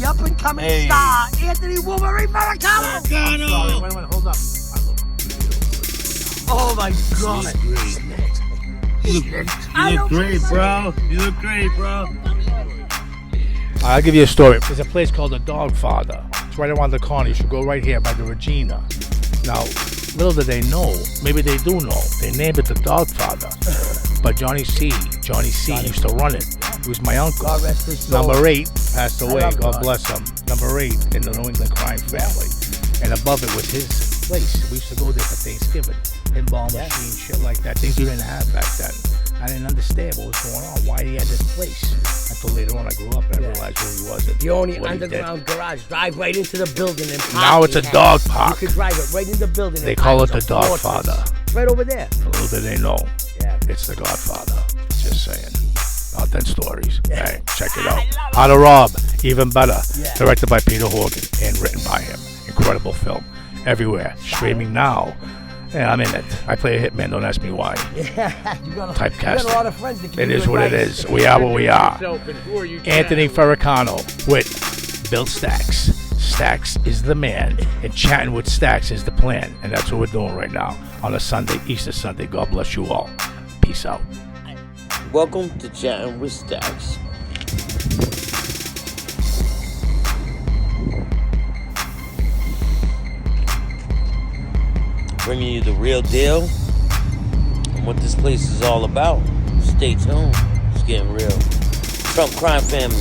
up-and-coming star, Anthony Wolverine Faracono. Faracono. Wait, hold up. Oh my God. You look great, bro. You look great, bro. I'll give you a story. There's a place called the Dog Father. It's right around the corner. You should go right here by the Regina. Now, little do they know, maybe they do know, they named it the Dog Father. But Johnny C used to run it. He was my uncle. God rest his soul. Number 8 passed away, love God God. bless him. Number 8 in the New England crime family. And above it was his place. We used to go there for Thanksgiving. Pinball machine, shit like that. Things you didn't have back then. I didn't understand what was going on, why he had this place. Until later on I grew up and I realized who he was. The only underground garage. Drive right into the building and park. Now it's a dog park. You could drive it right in the building. They call it the Dog Father. Right over there. Little do they know, Yeah. it's the Godfather. Just saying. Not then stories. Hey, check it out. How to Rob, even better. Yeah. Directed by Peter Horgan and written by him. Incredible film. Everywhere. Streaming now. Yeah, I'm in it. I play a hitman, don't ask me why. Yeah. You got Typecasting. a lot of friends that give It you is what it advice. is. We are what we are. Who are you? Anthony Faracono with Bill Staxx. Staxx is the man, and chatting with Staxx is the plan. And that's what we're doing right now on a Sunday, Easter Sunday. God bless you all. Peace out. Welcome to Chattin with Staxx. Bringing you the real deal and what this place is all about. Stay tuned. It's getting real. Trump crime family.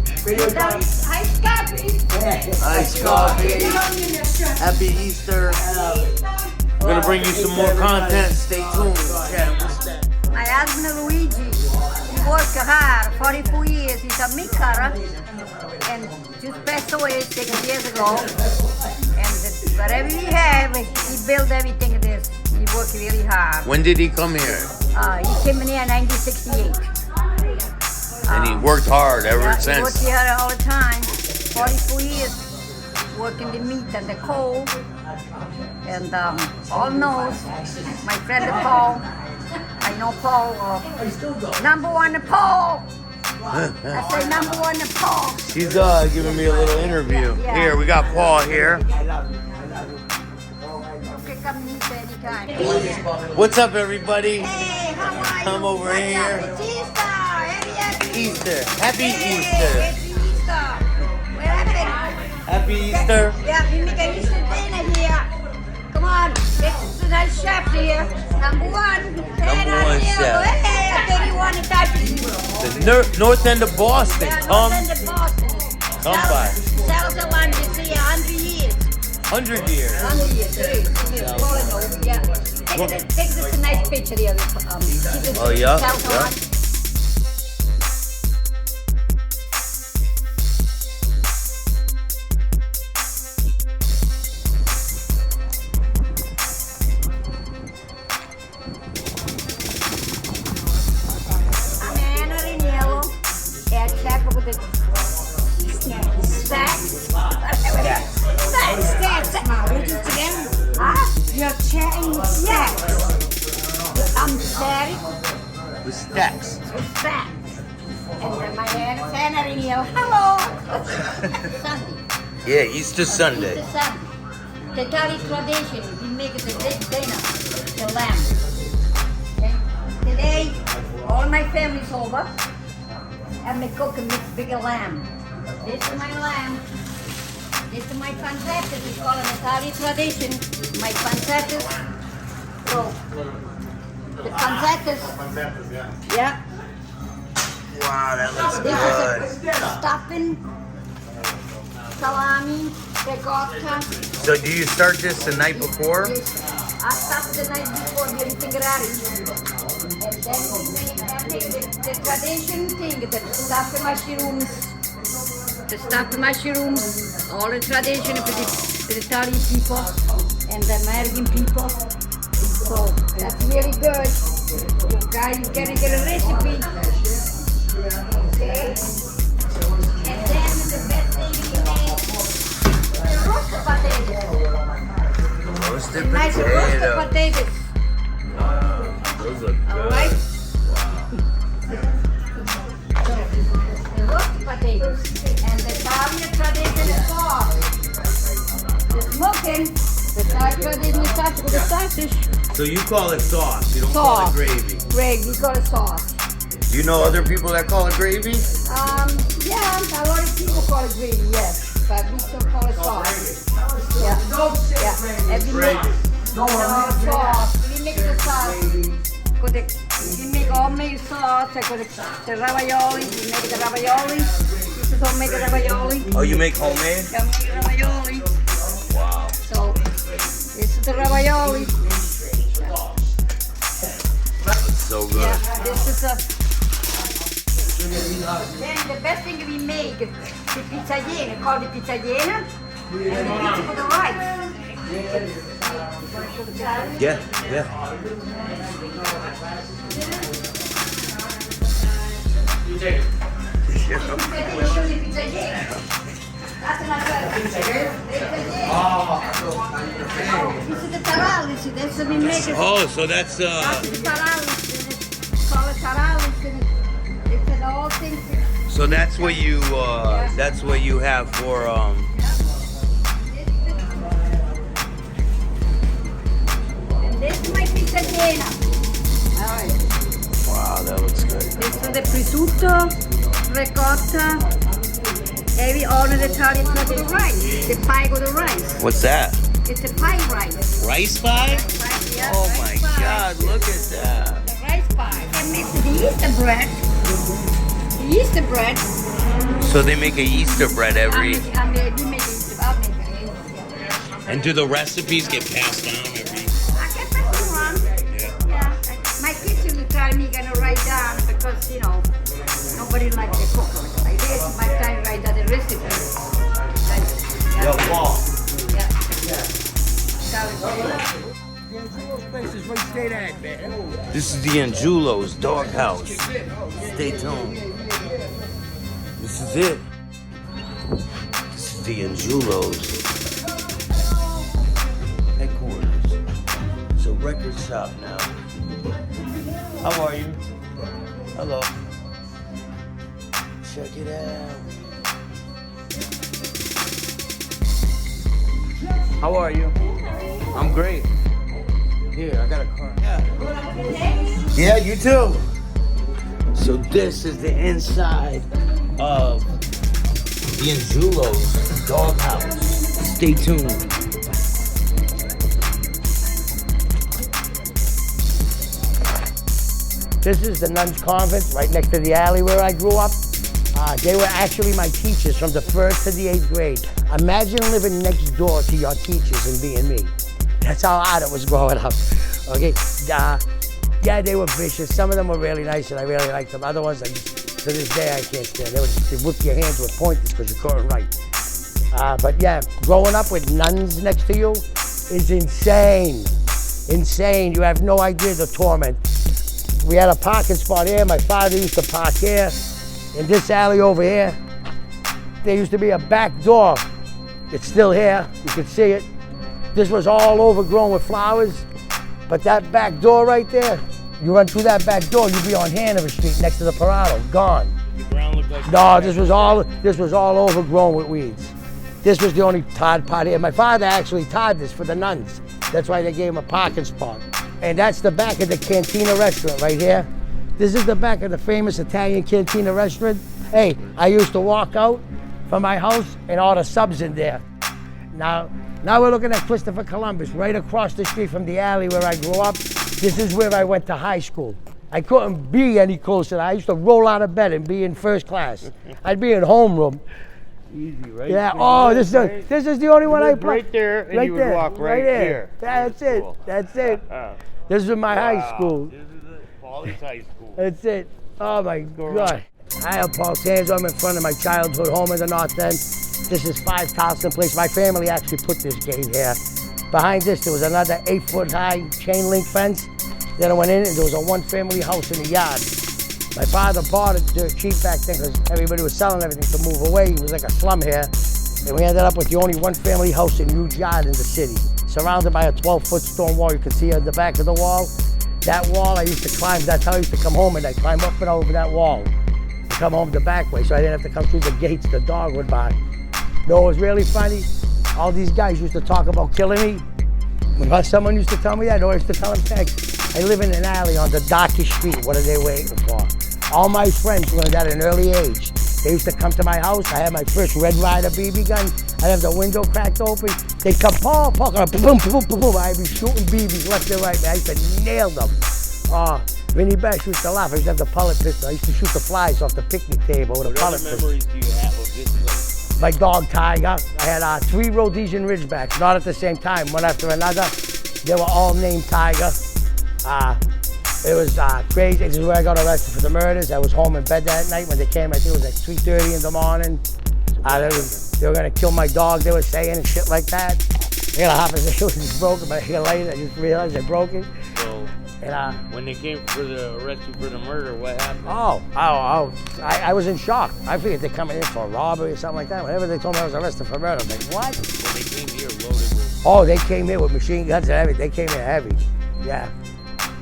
Ice coffee. Ice coffee. Happy Easter. We're gonna bring you some more content. Stay tuned. Chattin with Staxx. My husband Luigi, he worked hard, 44 years. He's a meat cutter and just passed away 6 years ago. And whatever he had, he built everything this. He worked really hard. When did he come here? He came in here in 1968. And he worked hard ever He worked since. here all the time. 44 years working the meat and the coal. And all knows my friend Paul. I know Paul. Number one Paul. I say number one Paul. He's giving me a little interview. Yeah. Here, we got Paul here. Okay, come meet anytime. What's up, everybody? Hey, how are you? Come over What's here. up? It's Easter. Happy Easter. Happy Hey, Easter. it's Easter. Where happened? Happy Easter. Yeah, we make a Easter dinner here. Come on, it's a nice chef here. Number one. Number one chef. Hey, I think you want to touch it. The north end of Boston. Yeah, Come North End of Boston. Come by. Sell the one that's here 100 years. 100 years. 100 years. Yeah. Take this nice picture here. Oh, yeah, Sell the yeah. one. You're chatting with Staxx. I'm chatting With Staxx. with Staxx. And then my Anna here. Hello. Sunday. Yeah, Easter Sunday. It's Sunday. The Italian tradition, we make the big dinner, the lamb. Okay? Today, all my family's over, and we cook a bigger lamb. This is my lamb. This is my pancetta. We call it Italian tradition. My pancettas. So, the pancettas. Yeah. Wow, that looks This good. is a stuffing, salami, ricotta. So do you start this the night before? I stuff the night before everything ready. And then we make the tradition thing, the stuffed mushrooms. The stuffed mushrooms, all the tradition for the Italian people and the American people. So that's really good. You guys gonna get a recipe. Okay. And then the best thing we make, the roasted potatoes. Roasted Nice roasted potato. potatoes. look All good. right. The roast potatoes and the Italian traditional sauce. The smoking, the Italian traditional sauce with the sausage. So you call it sauce, you don't call Sauce. it gravy. Gravy, you call it sauce. Do you know other people that call it gravy? Yeah, a lot of people call it gravy, yes, but we still call it sauce. Yeah, yeah. And we make sauce. We make the sauce. We make homemade sauce. The ravioli. We make the ravioli. This is homemade ravioli. Oh, you make homemade? Yeah, make ravioli. Wow. So this is the ravioli. That's so good. Yeah, this is a. Then the best thing we make is the pizzaiena, called the pizzaiena, and the pizza for the rice. Yeah, yeah. That's another this is the tarallis, that's what we make it. Oh, so that's That's the tarallis, call it tarallis, and it's an all thing. so that's what you have for And this is my pizzaiena. All right. wow, that looks good. This is the prosciutto, ricotta, and we order the Italian traditional rice, the pie with the rice. What's that? It's the pie rice. Rice pie? Rice, yeah, Oh rice my pie. God, look at that. The rice pie. And mix the Easter bread. The Easter bread. So they make a Easter bread every, We make Easter. I'll make it. and do the recipes get passed down every? I can pass it around. Yeah. My kids will try me gonna write down because nobody likes to cook. I did my time write down the recipe. Yo, Paul. Yeah. This is the Angelo's doghouse. Stay tuned. This is it. This is the Angelo's headquarters. It's a record shop now. How are you? Hello. Check it out. How are you? I'm great. Here, I got a car. Yeah, you too. So this is the inside of the Angelo's doghouse. Stay tuned. This is the nuns' convent right next to the alley where I grew up. They were actually my teachers from the 1st to the 8th grade. Imagine living next door to your teachers and being me. That's how hard it was growing up. Okay, yeah, they were vicious. Some of them were really nice and I really liked them. Other ones, to this day, I can't stand. They whip your hands with pointers because you couldn't write. But yeah, growing up with nuns next to you is insane. Insane. You have no idea the torment. We had a parking spot here. My father used to park here. In this alley over here, there used to be a back door. It's still here. You can see it. This was all overgrown with flowers. But that back door right there, you run through that back door, you'd be on Hanover Street next to the Parado. Gone. The ground looked like No, this was all overgrown with weeds. This was the only tarred part here. My father actually tarred this for the nuns. That's why they gave him a parking spot. And that's the back of the Cantina restaurant right here. This is the back of the famous Italian Cantina restaurant. Hey, I used to walk out from my house and order subs in there. Now we're looking at Christopher Columbus, right across the street from the alley where I grew up. This is where I went to high school. I couldn't be any closer. I used to roll out of bed and be in first class. I'd be in homeroom. easy, right? Yeah. So Oh, you this lived is this is the only one I lived played. right there, and you would walk right there. here. That's That's it. cool. That's it. This is my high school. This is it. Paulie's high school. That's it. Oh my God. I am Paul Tanso. I'm in front of my childhood home in the North End. This is 5 Carlson Place. My family actually put this gate here. Behind this, there was another 8-foot high chain link fence. Then I went in and there was a 1-family house in the yard. My father bought it dirt cheap back then because everybody was selling everything to move away. It was like a slum here. And we ended up with the only 1-family house in huge yard in the city, surrounded by a 12-foot stone wall. You can see at the back of the wall. That wall I used to climb. That's how I used to come home, and I'd climb up and over that wall to come home the back way, so I didn't have to come through the gates. The dog would bark. No, it was really funny. All these guys used to talk about killing me. When someone used to tell me that, I used to tell them, Staxx, I live in an alley on the darkest street. What are they waiting for? All my friends learned at an early age. They used to come to my house. I had my first Red Ryder BB gun. I'd have the window cracked open. They'd come, boom, boom, boom, boom, boom. I'd be shooting BBs left and right. I used to nail them. Vinny Bash used to laugh. I used to have the pellet pistol. I used to shoot the flies off the picnic table with a pellet pistol. What other memories do you have of this place? My dog Tiger. I had 3 Rhodesian Ridgebacks, not at the same time, one after another. They were all named Tiger. It was crazy. This is where I got arrested for the murders. I was home in bed that night when they came. I think it was like 3:30 in the morning. They were gonna kill my dog, they were saying, and shit like that. I got a half a day, it was broken, but a year later I just realized I broke it. So, and, when they came for the arrest you for the murder, what happened? I was in shock. I figured they're coming in for a robbery or something like that. Whenever they told me I was arrested for murder, I was like, what? When they came here loaded with... Oh, they came in with machine guns and everything. They came in heavy, yeah.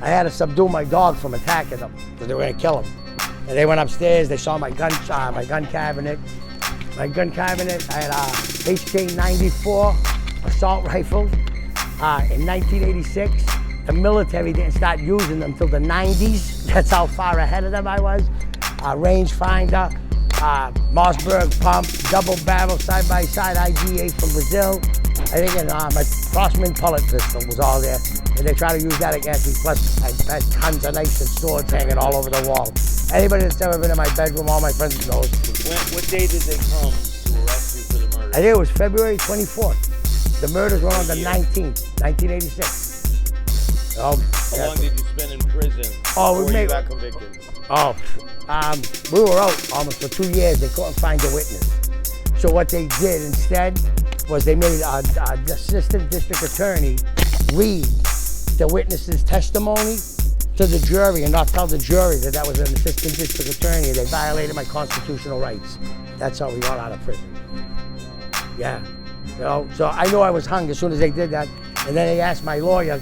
I had to subdue my dog from attacking them, because they were gonna kill him. And they went upstairs, they saw my gun cabinet. My gun cabinet, I had a HK-94 assault rifle in 1986. The military didn't start using them until the 90s. That's how far ahead of them I was. Rangefinder, Mossberg pump, double barrel, side-by-side IG-8 from Brazil. I think my Crossman pellet pistol was all there. And they try to use that against me. Plus, I had tons of knives and swords hanging all over the wall. Anybody that's ever been in my bedroom, all my friends knows. What day did they come to arrest you for the murder? I think it was February 24th. The murders were on the 19th, 1986. How long did you spend in prison before you got convicted? We were out almost for 2 years. They couldn't find a witness. So what they did instead was they made an assistant district attorney read the witness's testimony to the jury and not tell the jury that that was an assistant district attorney. They violated my constitutional rights. That's how we got out of prison. Yeah. You know, so I knew I was hung as soon as they did that. And then they asked my lawyer,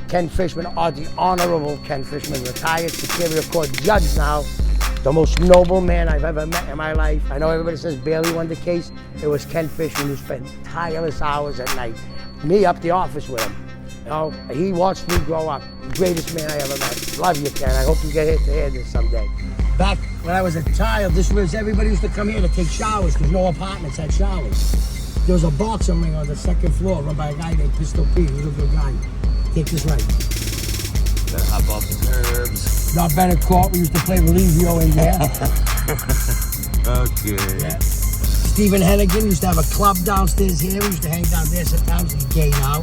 Ken Fishman, the Honorable Ken Fishman, retired Superior Court judge now, the most noble man I've ever met in my life. I know everybody says Bailey won the case. It was Ken Fishman who spent tireless hours at night. Me up the office with him. You know, he watched me grow up. The greatest man I ever met. Love you, Ken. I hope you get hit to hear this someday. Back when I was a child, this was, everybody used to come here to take showers because no apartments had showers. There was a boxing ring on the second floor run by a guy named Pistol Pete. He was a good guy. Take this right. Better hop off the curbs. Not better court. We used to play Religio in there. Okay. Yeah. Stephen Hennigan used to have a club downstairs here. We used to hang down there sometimes. He's gay now.